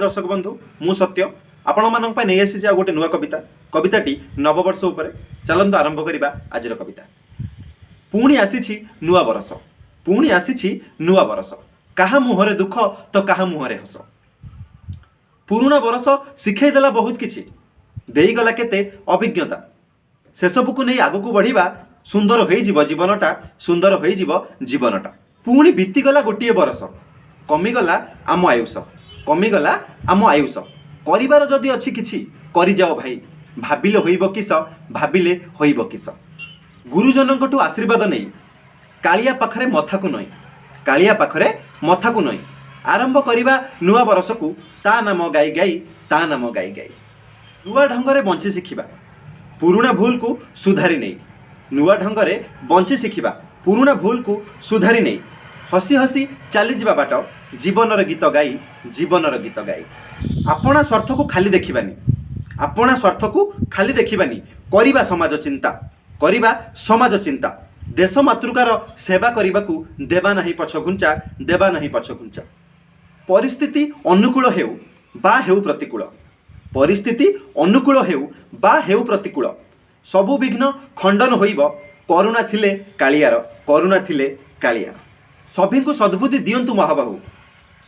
दर्शक बंधु मु सत्य आपण मानक नहीं आसी आ गोटे नुआ कविता कविताटी नववर्ष उपर चलନ୍ତୁ आरंभ करवा आज कविता। पुणी आसी नुआ बरस पुणी आसी नुआ बरस कहा मुहरे दुख तो कहा मुहरे हस। पुरुणा बरस शिखईदेला बहुत किछि देईगला केते अभिज्ञता से सबको नहीं आगक बढ़िबा सुंदर हो जीवनटा सुंदर हो जीवनटा। पुणी बीतीगला गोटे बरस कमिगला आम आयुष कमिगला आम आयुष करिबार जदि अछि किछि करि जाओ भाई भाबिले होइब किस भाबिले होइब किस। गुरुजनकठू आशीर्वाद नहीं कालिया पाखरे मथाकु नई कालिया पाखरे मथाकु नई आरंभ करिबा नुआ बरस को ता नाम गाई गाई ता नाम गाई गाई। नुआ ढंगरे बंची शिखिबा पुरुणा भूल को सुधारी नहीं नुआ ढंगरे बंची शिखिबा पुरुणा भूल को सुधारी नहीं हसी हसी चली जावा बाट जीवनर गीत गाई जीवनर गीत गाई। आपणा स्वार्थ को खाली देखिबानी आपणा स्वार्थ को खाली देखिबानी करिबा समाज चिंता करिबा समाज चिंता देश मातृकार सेवा करने को देवा नहीं पछ घुंचा देवा नहीं पछ घुंचा। परिस्थिति अनुकूल हेउ बा हेउ प्रतिकूल परिस्थिति अनुकूल हेउ बा हेउ प्रतिकूल सबु विघ्न खंडन होइब करुणा थिले कालियार करुणा थिले कालियार। सभी को सद्बुद्धि दियंतु महाबाहु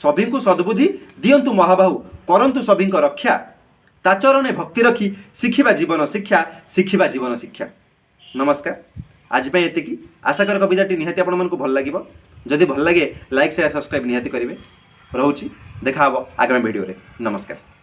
सभी को सद्बुद्धि दियंतु महाबाहु करंतु सभी रक्षा ताचरणे भक्ति रखी शिखिबा जीवन शिक्षा शिखिबा जीवन शिक्षा। नमस्कार आज ये आशा कर कविताटी निहाती आपण मन को भल लगे जदि भल लगे लाइक शेयर सब्सक्राइब निहाती करेंगे। रोची देखा आगामी वीडियो रे। नमस्कार।